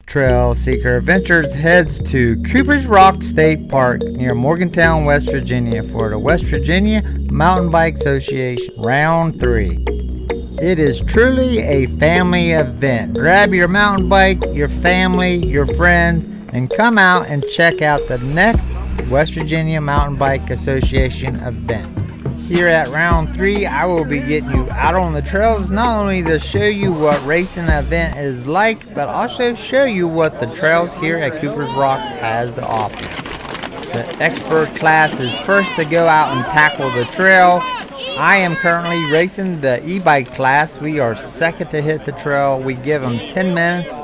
Trail Seeker Adventures heads to Cooper's Rock State Park near Morgantown, West Virginia for the West Virginia Mountain Bike Association Round 3. It is truly a family event. Grab your mountain bike, your family, your friends, and come out and check out the next West Virginia Mountain Bike Association event. Here at Round 3, I will be getting you out on the trails, not only to show you what racing event is like, but also show you what the trails here at Cooper's Rocks has to offer. The expert class is first to go out and tackle the trail. I am currently racing the e-bike class. We are second to hit the trail. We give them 10 minutes.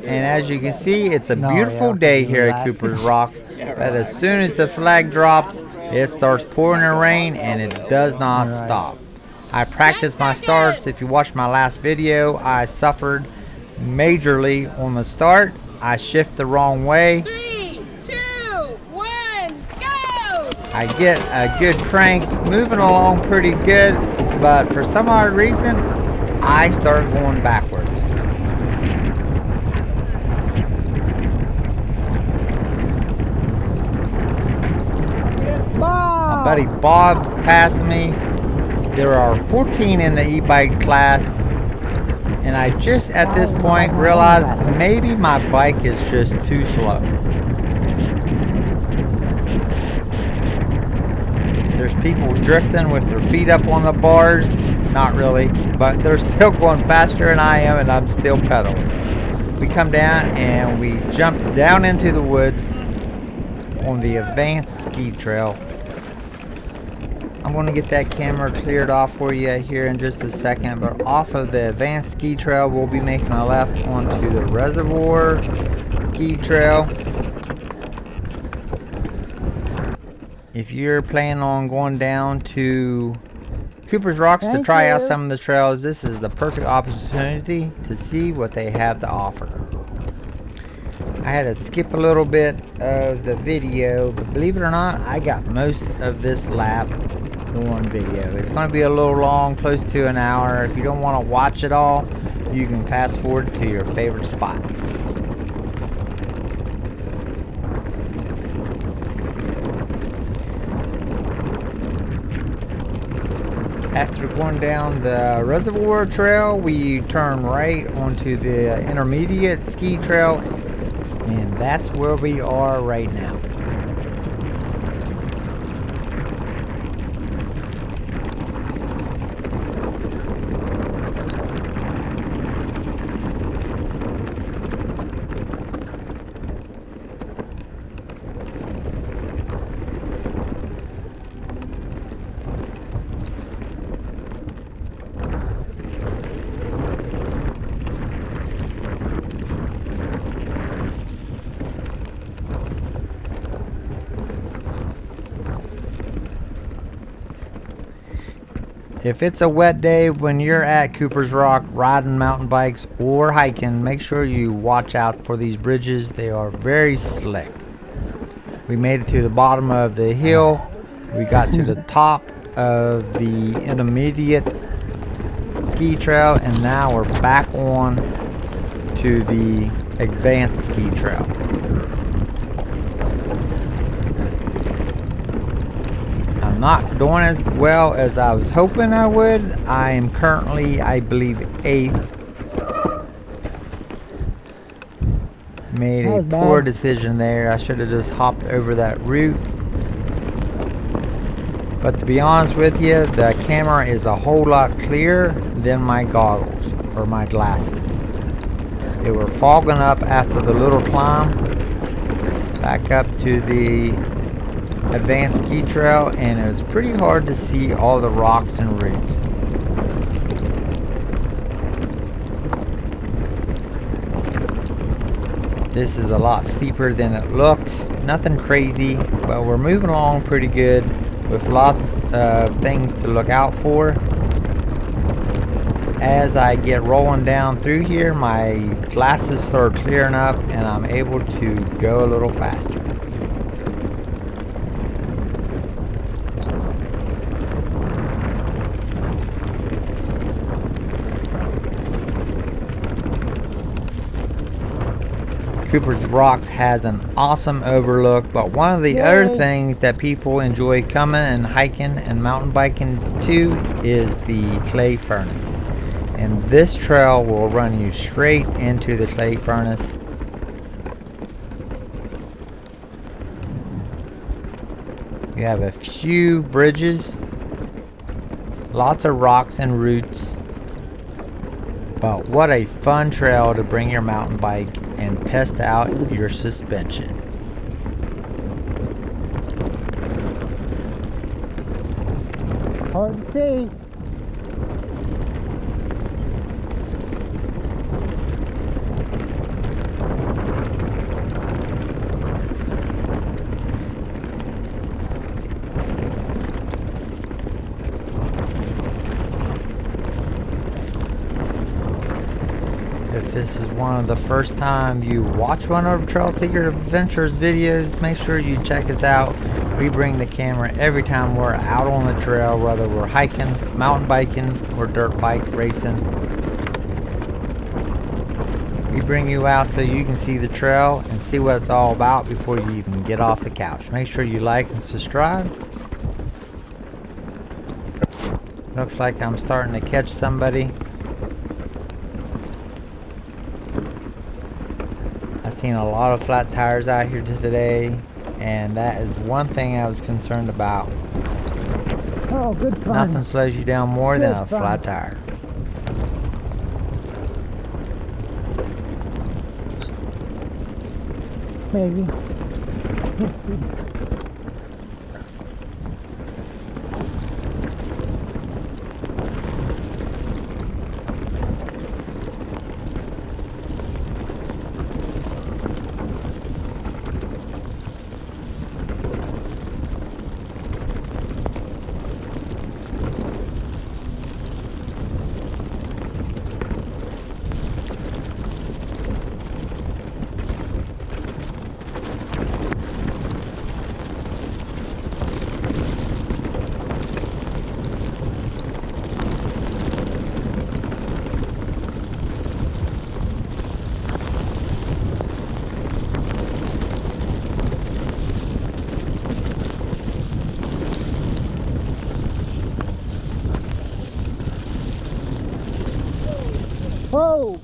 And as you can see, it's a beautiful day here at Cooper's Rocks. But as soon as the flag drops, it starts pouring the rain and it does not stop. I practiced my starts. If you watched my last video, I suffered majorly on the start. I shift the wrong way. 3, 2, 1, go! I get a good crank, moving along pretty good, but for some odd reason, I start going backwards. My buddy Bob's passing me. There are 14 in the e-bike class, and I just at this point realized maybe my bike is just too slow. There's people drifting with their feet up on the bars. Not really, but they're still going faster than I am, and I'm still pedaling. We come down and we jump down into the woods on the advanced ski trail. I'm going to get that camera cleared off for you here in just a second, but off of the advanced ski trail, we'll be making a left onto the reservoir ski trail. If you're planning on going down to Cooper's Rocks to try out some of the trails, this is the perfect opportunity to see what they have to offer. I had to skip a little bit of the video, but believe it or not, I got most of this lap on video. It's going to be a little long, close to an hour. If you don't want to watch it all, you can fast forward to your favorite spot. After going down the reservoir trail, we turn right onto the intermediate ski trail, and that's where we are right now. If it's a wet day when you're at Cooper's Rock riding mountain bikes or hiking, make sure you watch out for these bridges. They are very slick. We made it to the bottom of the hill. We got to the top of the intermediate ski trail, and now we're back on to the advanced ski trail. Not doing as well as I was hoping I would. I am currently, I believe, 8th. Made a poor decision there. I should have just hopped over that route. But to be honest with you, the camera is a whole lot clearer than my goggles or my glasses. They were fogging up after the little climb back up to the advanced ski trail, and it was pretty hard to see all the rocks and roots. This is a lot steeper than it looks. Nothing crazy, but we're moving along pretty good with lots of things to look out for. As I get rolling down through here, my glasses start clearing up and I'm able to go a little faster. Cooper's Rocks has an awesome overlook, but one of the other things that people enjoy coming and hiking and mountain biking to is the clay furnace. And this trail will run you straight into the clay furnace. You have a few bridges, lots of rocks and roots. But what a fun trail to bring your mountain bike and test out your suspension. Hard to see. If this is one of the first time you watch one of Trail Seeker Adventures videos, make sure you check us out. We bring the camera every time we're out on the trail, whether we're hiking, mountain biking, or dirt bike racing. We bring you out so you can see the trail and see what it's all about before you even get off the couch. Make sure you like and subscribe. Looks like I'm starting to catch somebody. I've seen a lot of flat tires out here today, and that is one thing I was concerned about. Oh, good fun. Nothing slows you down more than a flat tire. Maybe. Whoa!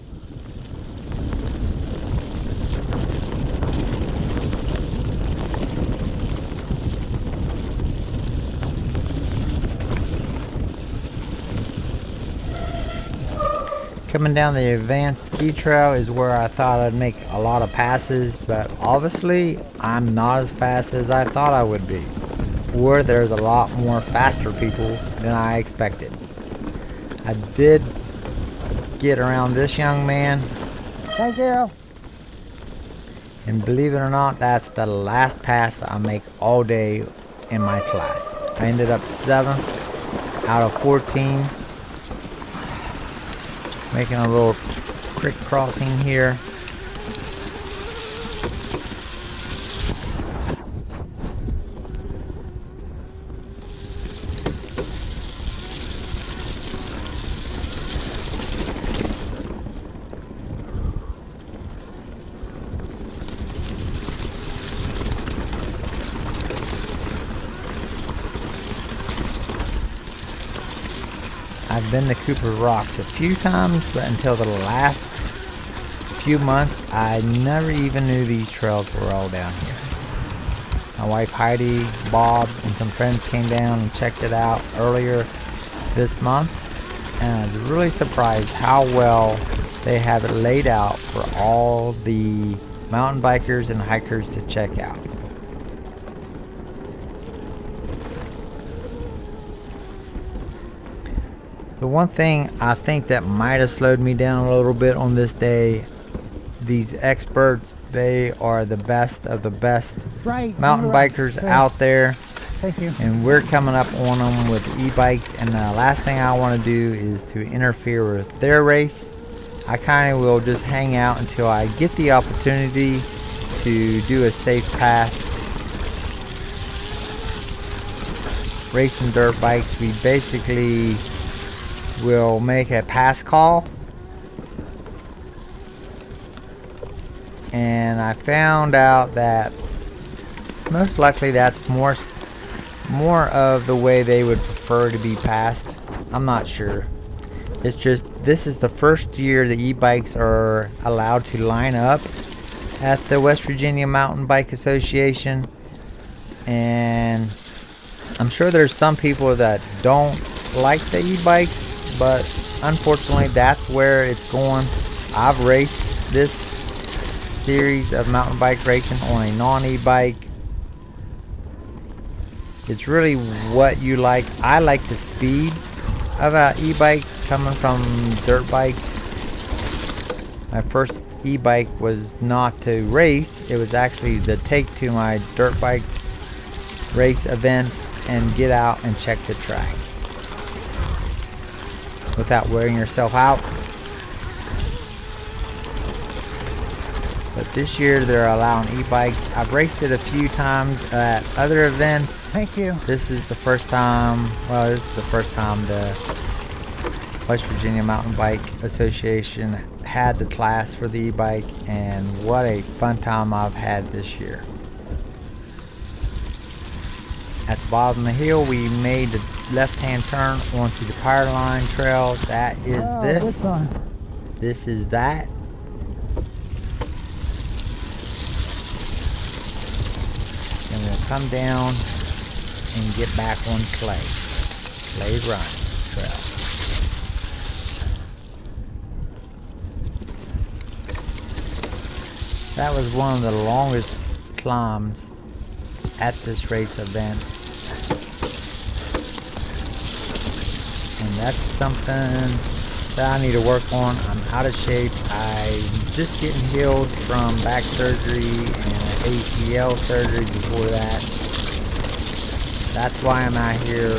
Coming down the advanced ski trail is where I thought I'd make a lot of passes, but obviously I'm not as fast as I thought I would be, or there's a lot more faster people than I expected. I did get around this young man. Thank you. And believe it or not, that's the last pass I make all day in my class. I ended up 7th out of 14. Making a little creek crossing here. I've been to Cooper Rocks a few times, but until the last few months, I never even knew these trails were all down here. My wife Heidi, Bob, and some friends came down and checked it out earlier this month, and I was really surprised how well they have it laid out for all the mountain bikers and hikers to check out. The one thing I think that might have slowed me down a little bit on this day, these experts, they are the best of the best mountain bikers out there. Thank you. And we're coming up on them with e-bikes, and the last thing I want to do is to interfere with their race. I kind of will just hang out until I get the opportunity to do a safe pass. Racing dirt bikes, we basically will make a pass call, and I found out that most likely that's more of the way they would prefer to be passed. I'm not sure. It's just this is the first year the e-bikes are allowed to line up at the West Virginia Mountain Bike Association, and I'm sure there's some people that don't like the e-bikes, but unfortunately that's where it's going. I've raced this series of mountain bike racing on a non-e-bike. It's really what you like. I like the speed of an e-bike coming from dirt bikes. My first e-bike was not to race. It was actually to take to my dirt bike race events and get out and check the track without wearing yourself out. But this year they're allowing e-bikes. I've raced it a few times at other events. Thank you. This is the first time, the West Virginia Mountain Bike Association had the class for the e-bike, and what a fun time I've had this year. At the bottom of the hill, we made the left-hand turn onto the Power Line Trail. That is this. Which one? This is that. And we'll come down and get back on Clay Run Trail. That was one of the longest climbs at this race event. And that's something that I need to work on. I'm out of shape. I'm just getting healed from back surgery and ACL surgery before that. That's why I'm out here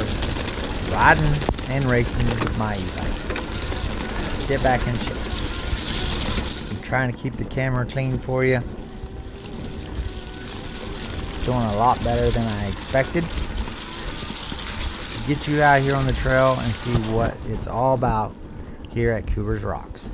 riding and racing my e-bike. Get back in shape. I'm trying to keep the camera clean for you. It's doing a lot better than I expected. Get you out here on the trail and see what it's all about here at Cooper's Rocks.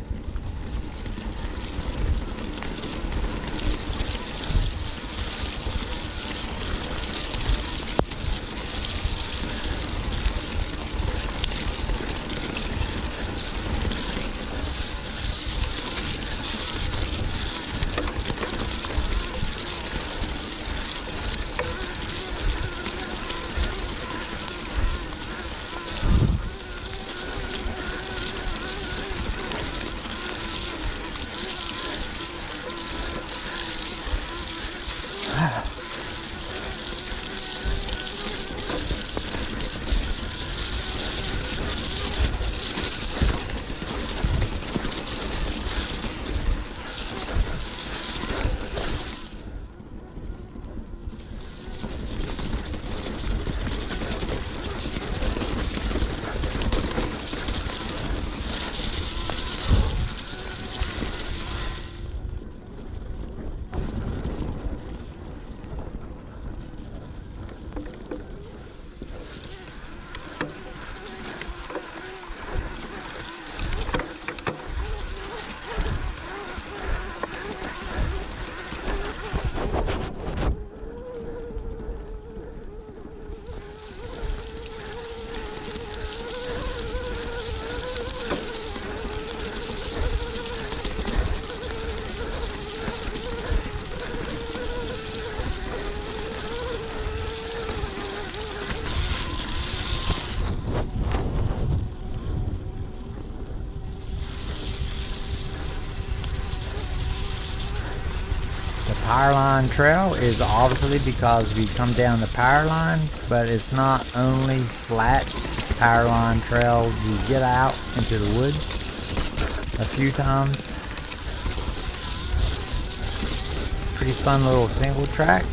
Power Line Trail is obviously because we come down the power line, but it's not only flat power line trail. You get out into the woods a few times. Pretty fun little single track.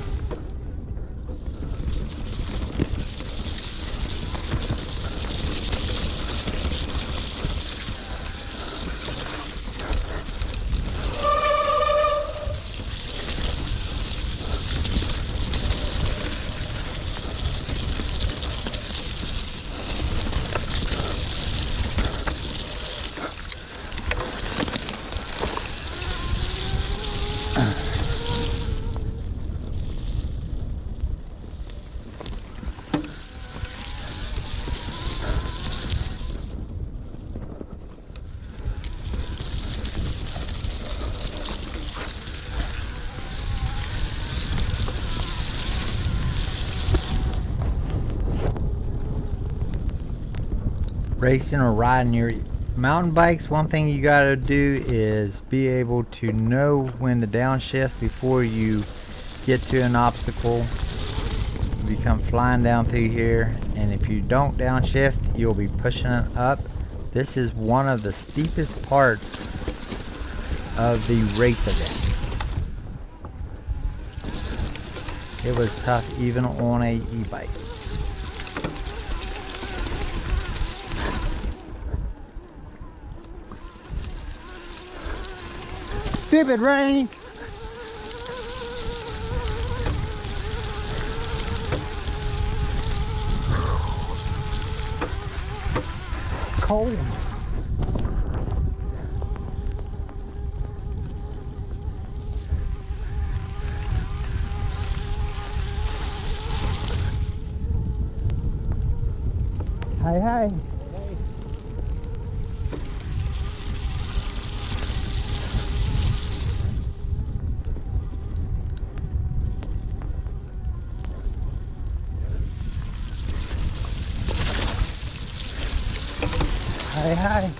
racing or riding your mountain bikes, one thing you got to do is be able to know when to downshift before you get to an obstacle. You come flying down through here, and if you don't downshift, you'll be pushing it up. This is one of the steepest parts of the race event. It was tough even on a e-bike. Stupid rain. Cold. Hi, hi. Hi, hi.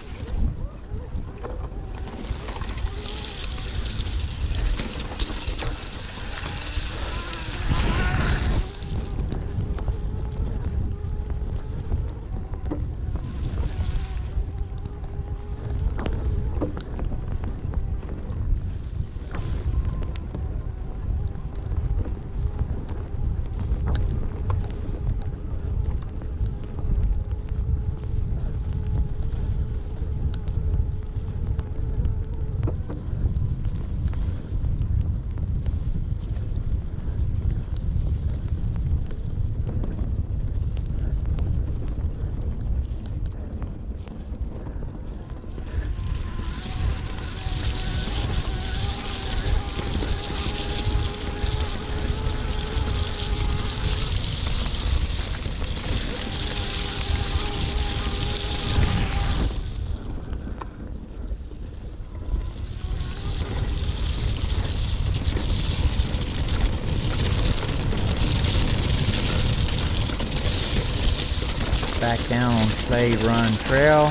Back down on Clay Run Trail.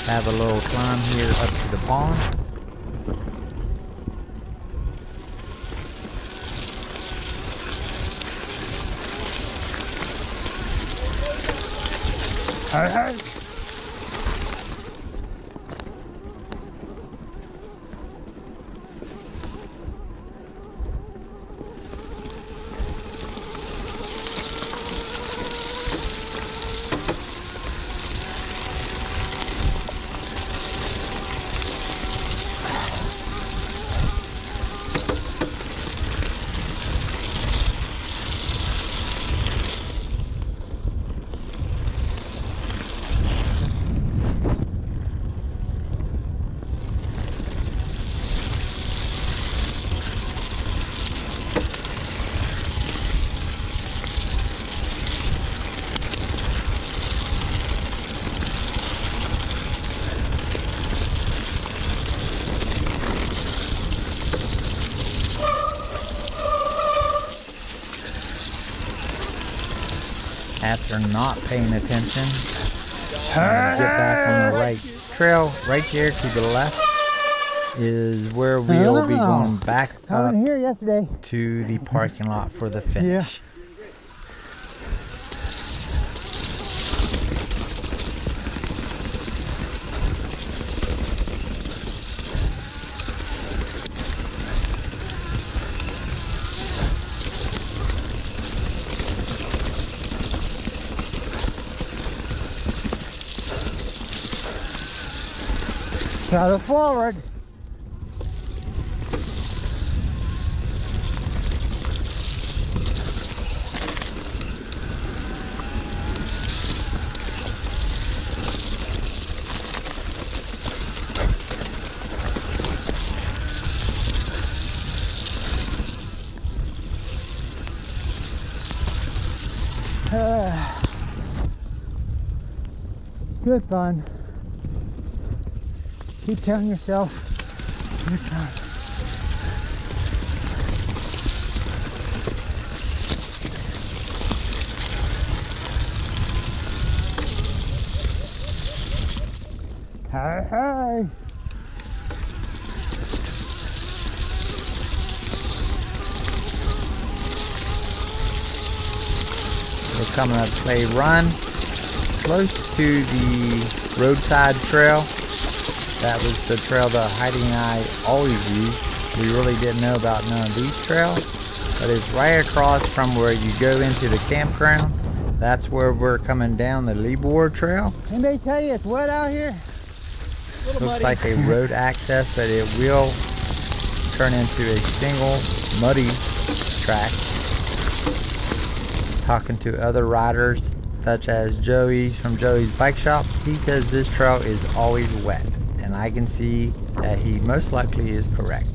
Have a little climb here up to the pond. Hi, hi. After not paying attention, get back on the right trail. Right there to the left is where we'll be going back I up wasn't here yesterday. to the parking lot for the finish. Paddle forward. Good fun. Keep telling yourself, good fun. Hey, hey. We're coming up Clay Run, close to the roadside trail. That was the trail that Heidi and I always used. We really didn't know about none of these trails, but it's right across from where you go into the campground. That's where we're coming down the Libor Trail. Anybody tell you it's wet out here? Looks like a road access, but it will turn into a single muddy track. Talking to other riders, such as Joey's from Joey's Bike Shop, he says this trail is always wet, and I can see that he most likely is correct.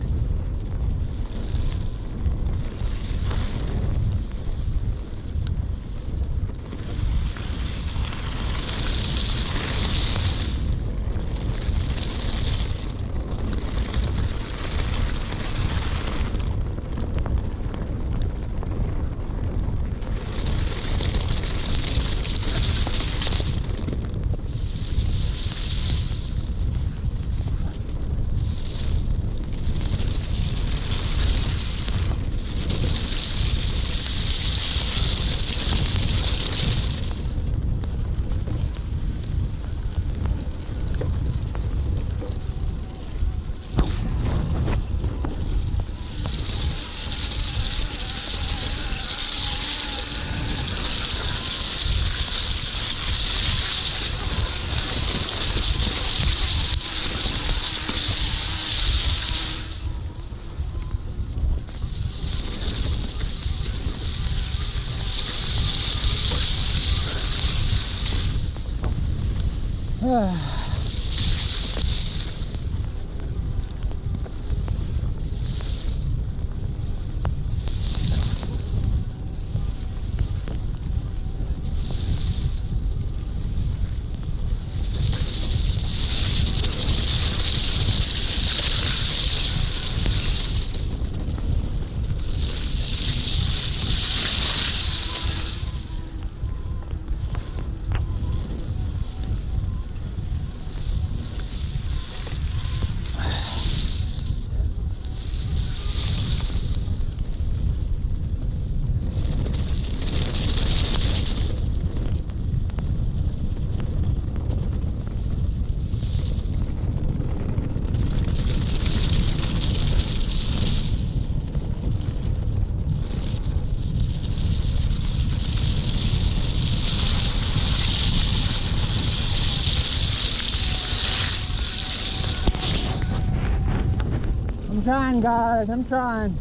I'm trying, guys. I'm trying.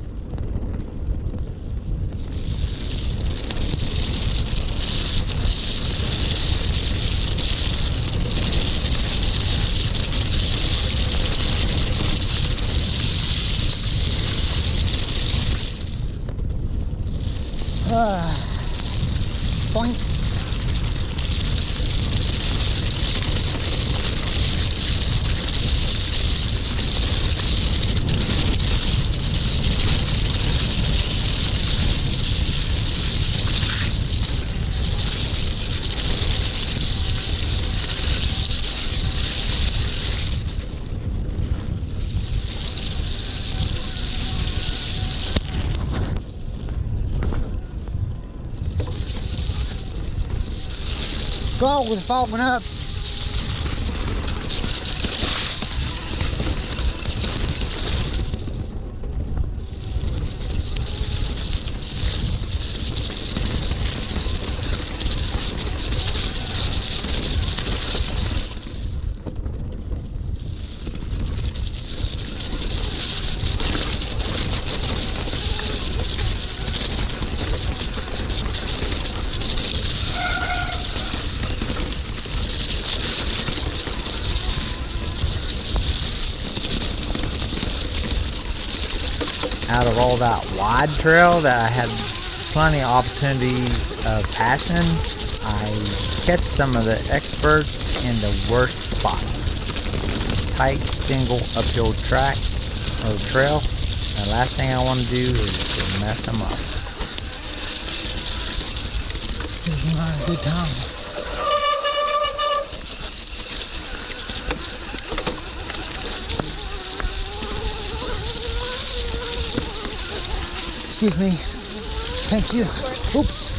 Point. Go with fogging up. Out of all that wide trail that I had plenty of opportunities of passing, I catch some of the experts in the worst spot. Tight single uphill track or trail. The last thing I want to do is to mess them up. This is not a good time. Excuse me. Thank you. Oops.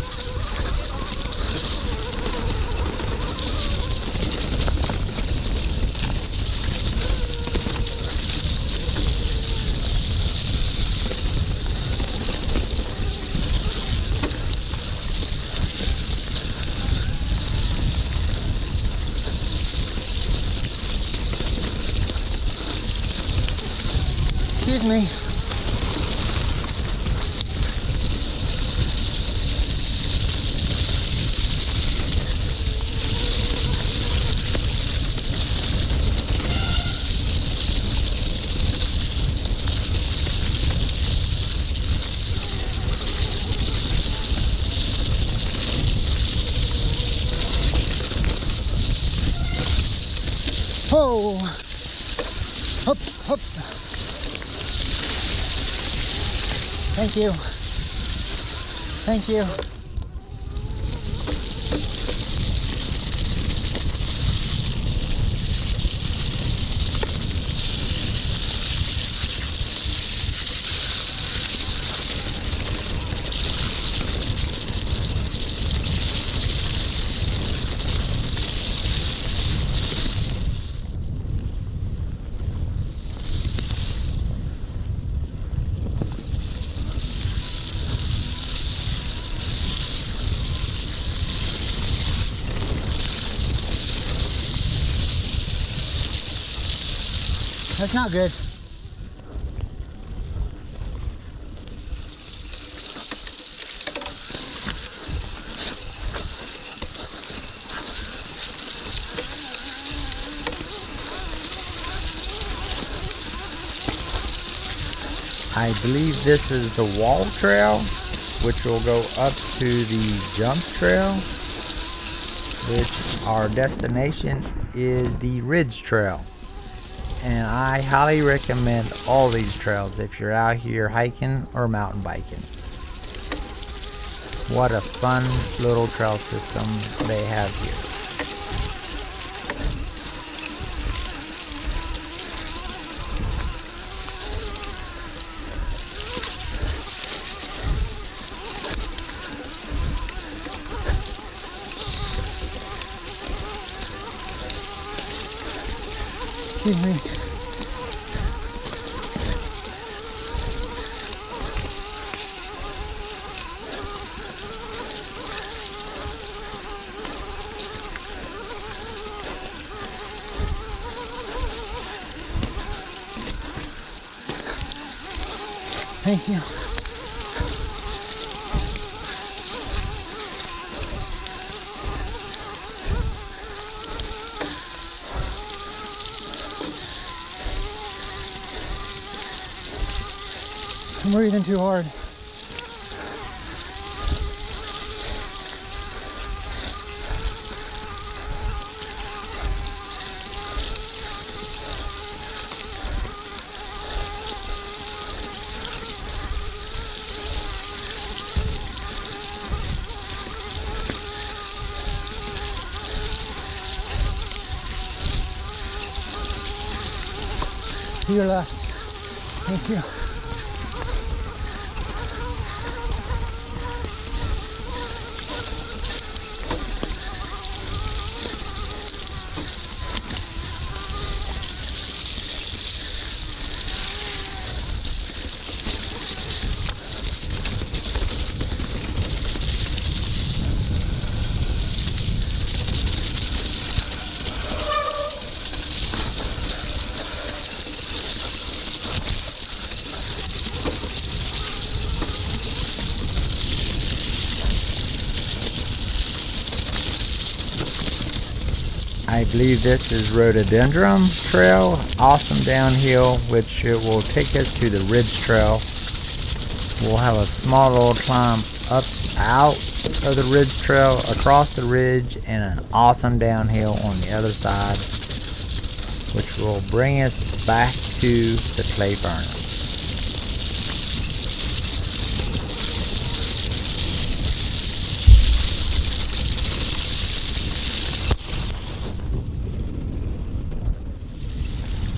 Excuse me. Oh, hop, hop. Thank you. Thank you. That's not good. I believe this is the wall trail, which will go up to the jump trail, which our destination is the ridge trail. And I highly recommend all these trails if you're out here hiking or mountain biking. What a fun little trail system they have here. Excuse me. Thank you. I'm breathing too hard. To your left. Thank you. I believe this is Rhododendron Trail, awesome downhill, which it will take us to the Ridge Trail. We'll have a small little climb up out of the Ridge Trail, across the ridge, and an awesome downhill on the other side, which will bring us back to the clay furnace.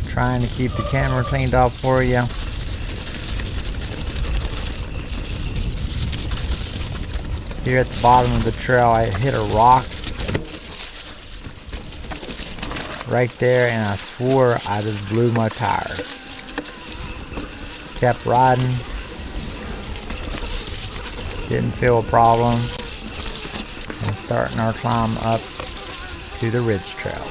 Trying to keep the camera cleaned off for you. Here at the bottom of the trail, I hit a rock right there, and I swore I just blew my tire. Kept riding, didn't feel a problem, and starting our climb up to the ridge trail.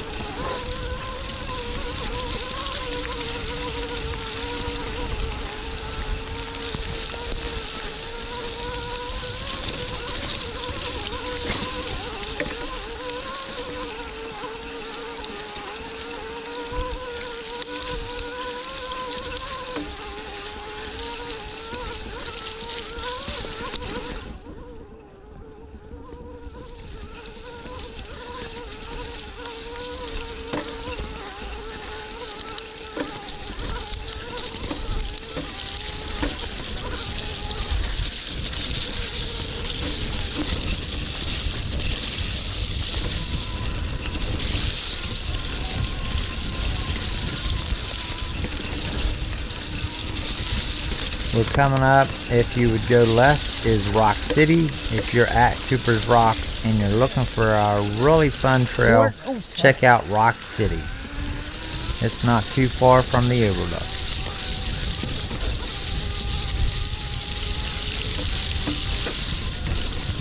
We're coming up. If you would go left is Rock City. If you're at Cooper's Rocks and you're looking for a really fun trail, check out Rock City. It's not too far from the overlook.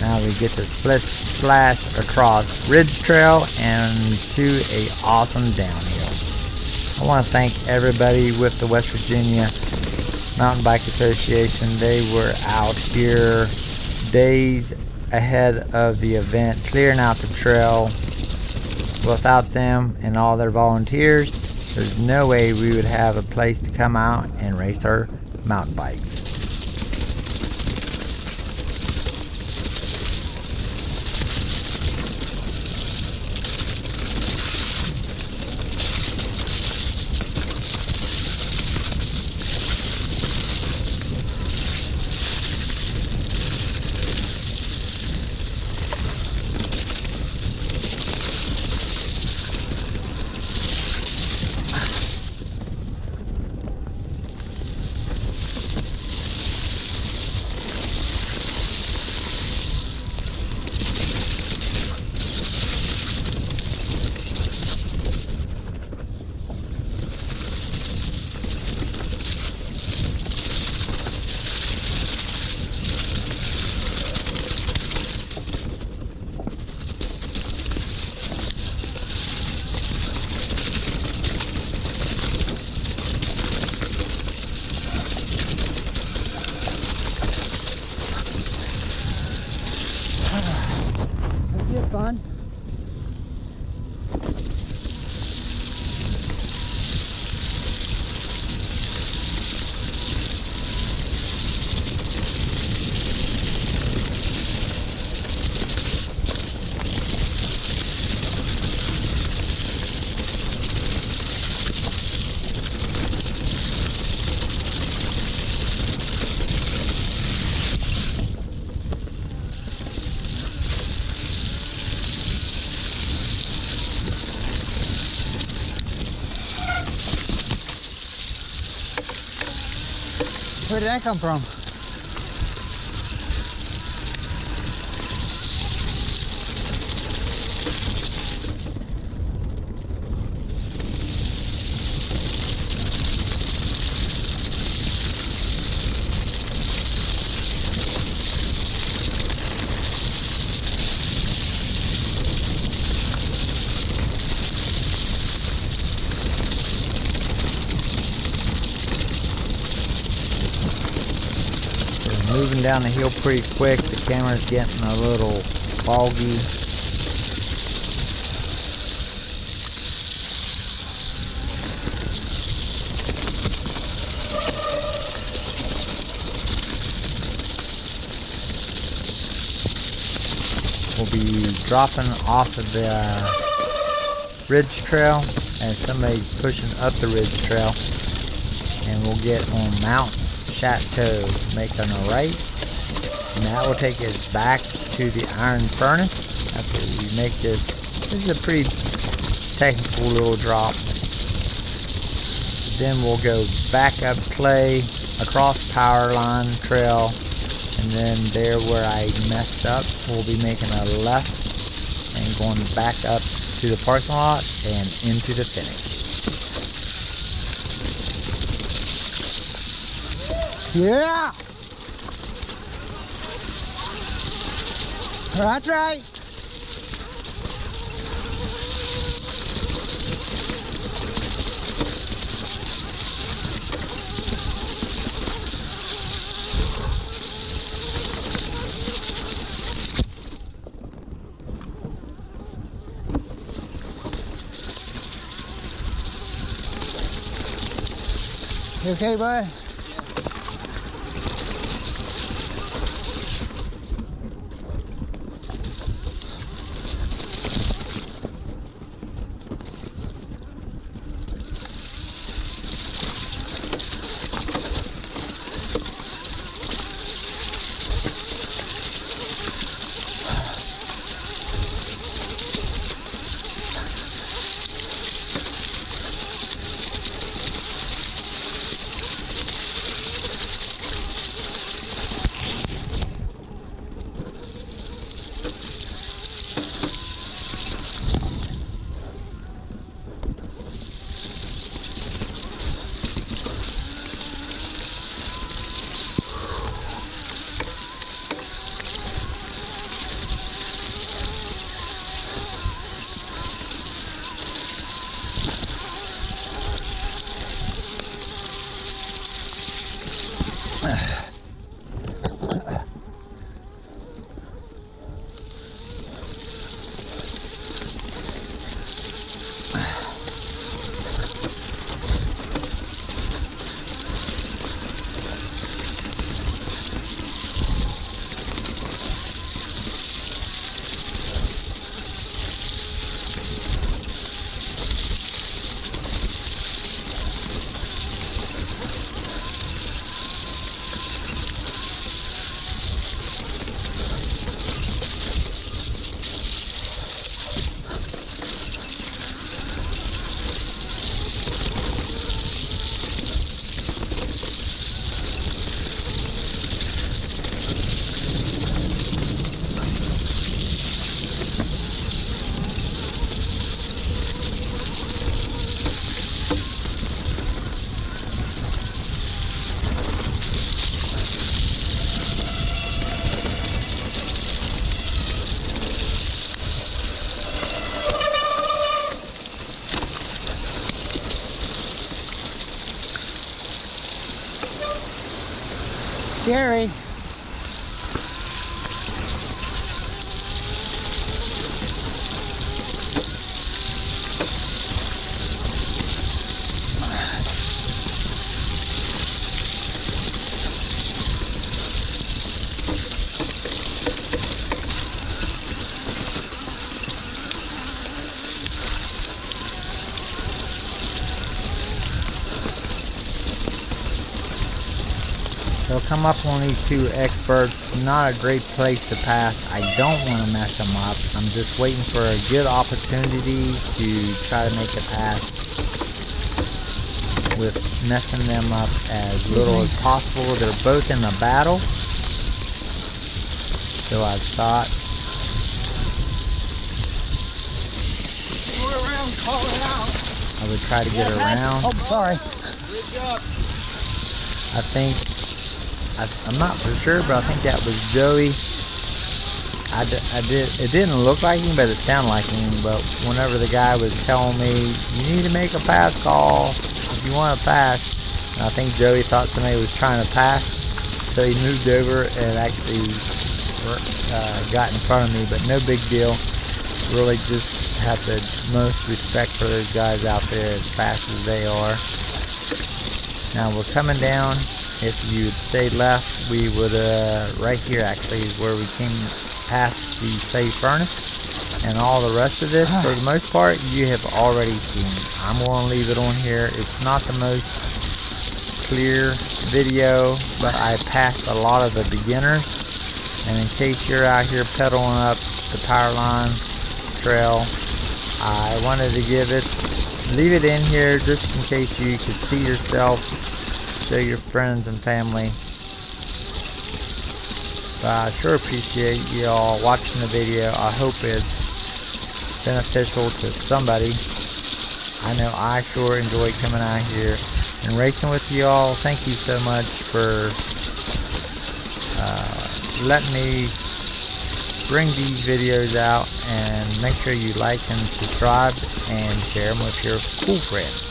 Now we get to splash across Ridge Trail and to a awesome downhill. I want to thank everybody with the West Virginia Mountain Bike Association. They were out here days ahead of the event clearing out the trail. Without them and all their volunteers, there's no way we would have a place to come out and race our mountain bikes. Fun. Where did that come from? Moving down the hill pretty quick. The camera's getting a little foggy. We'll be dropping off of the ridge trail as somebody's pushing up the ridge trail, and we'll get on Mount Chateau, making a right, and that will take us back to the iron furnace. After we make this is a pretty technical little drop. Then we'll go back up Clay, across Power Line Trail, And then there where I messed up, we'll be making a left and going back up to the parking lot and into the finish. Yeah! That's right. You okay, bud? Scary. So come up on these two experts. Not a great place to pass. I don't want to mess them up. I'm just waiting for a good opportunity to try to make a pass with messing them up as little as possible. They're both in a battle. So I thought. Go around, call it out. I would try to get around. Oh, sorry. I think, I'm not for sure, but I think that was Joey. It didn't look like him, but it sounded like him. But whenever the guy was telling me, you need to make a pass call if you want to pass, and I think Joey thought somebody was trying to pass, so he moved over and actually got in front of me, but no big deal. Really just have the most respect for those guys out there as fast as they are. Now we're coming down. If you had stayed left, we would, right here actually is where we came past the clay furnace. And all the rest of this, for the most part, you have already seen. I'm going to leave it on here. It's not the most clear video, but I passed a lot of the beginners. And in case you're out here pedaling up the Powerline Trail, I wanted to leave it in here just in case you could see yourself, show your friends and family But I sure appreciate y'all watching the video. I hope it's beneficial to somebody. I know I sure enjoy coming out here and racing with y'all. Thank you so much for letting me bring these videos out, and make sure you like and subscribe and share them with your cool friends.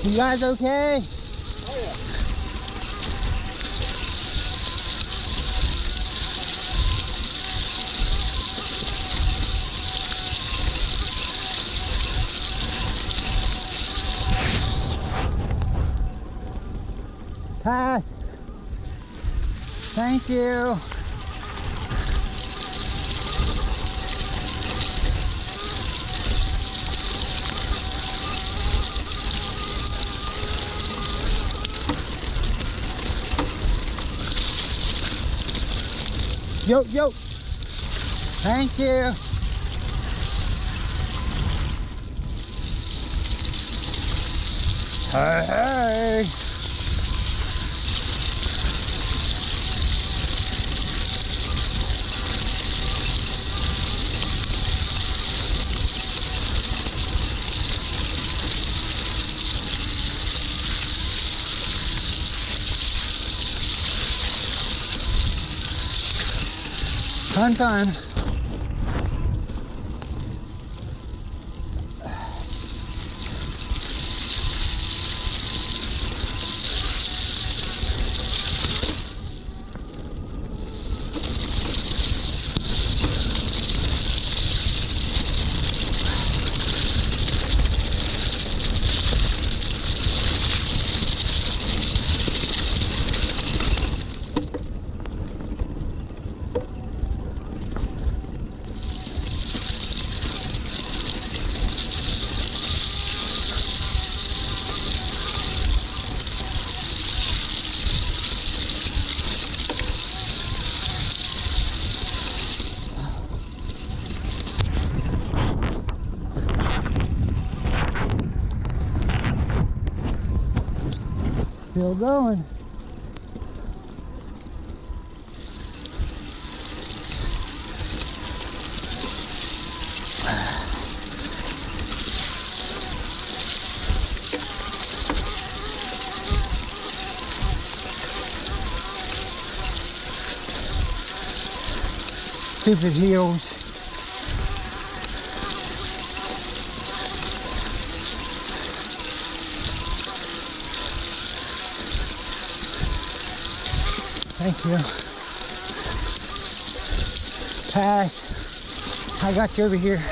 You guys okay? Oh yeah. Pass. Thank you. Yo, yo. Thank you. Hey, hey. Fun, fun. Still going. Stupid heels. Thank you. Pass. I got you over here.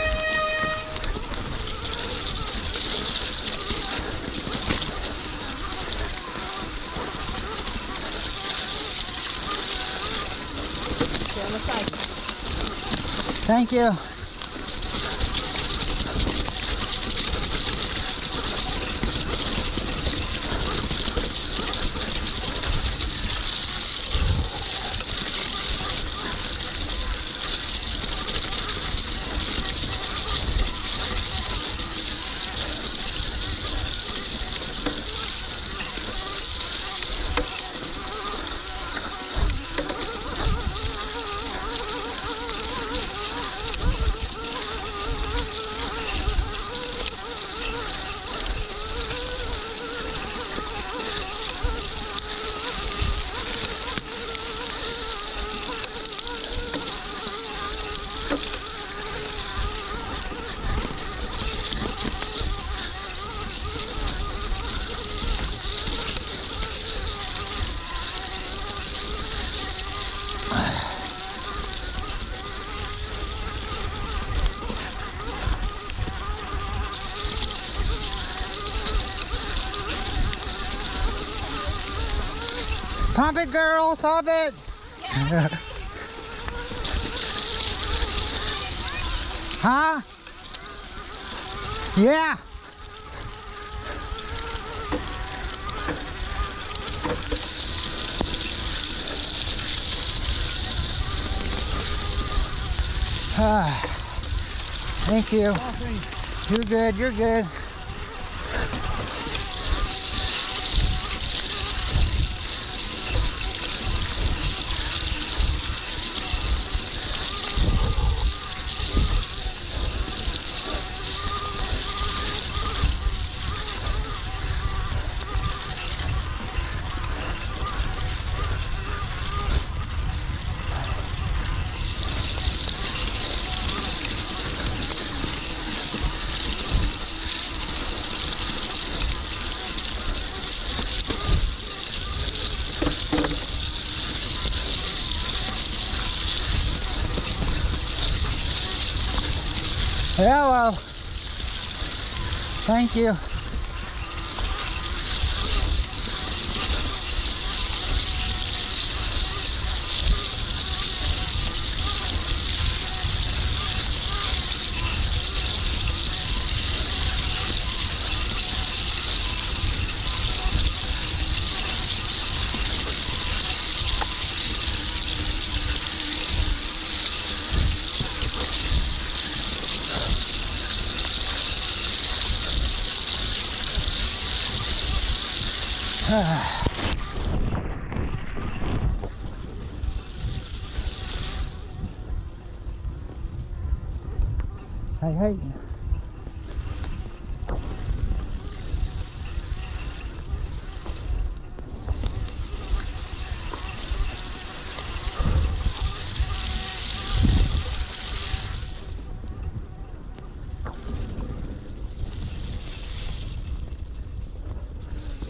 Stay on the side. Thank you. Pump it, girl, pump it. Huh? Yeah. Thank you. You're good, you're good. Hello. Thank you. Hey, hey.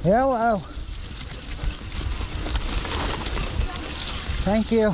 Hello. Thank you.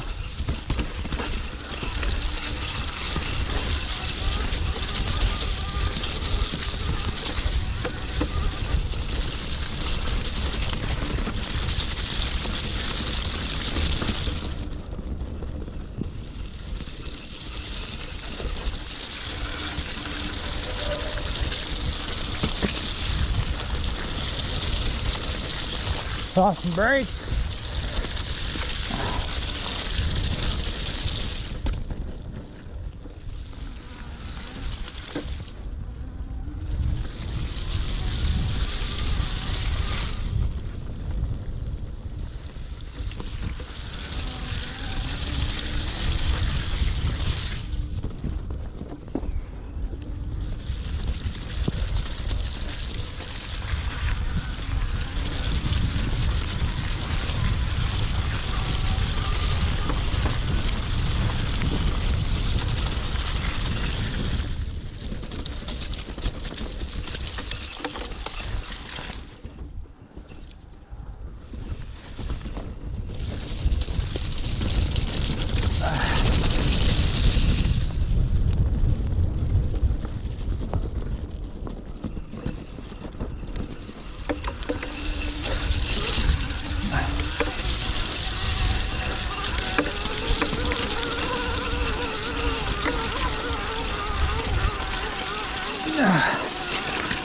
Saw some brakes.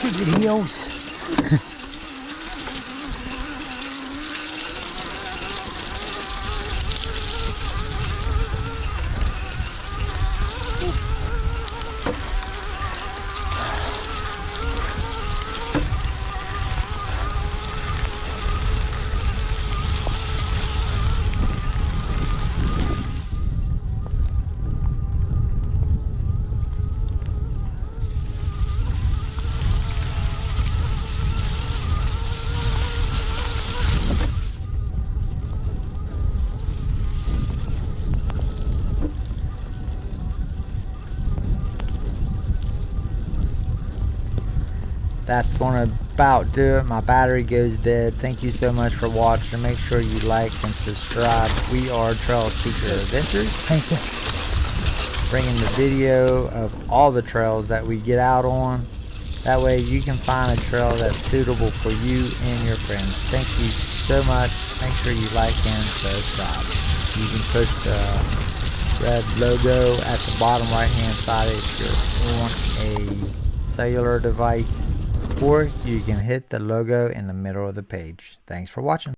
Stupid heels. That's going to about do it. My battery goes dead. Thank you so much for watching. Make sure you like and subscribe. We are Trail Seeker Adventures. Thank you. Bringing the video of all the trails that we get out on. That way you can find a trail that's suitable for you and your friends. Thank you so much. Make sure you like and subscribe. You can push the red logo at the bottom right hand side if you're on a cellular device, or you can hit the logo in the middle of the page. Thanks for watching.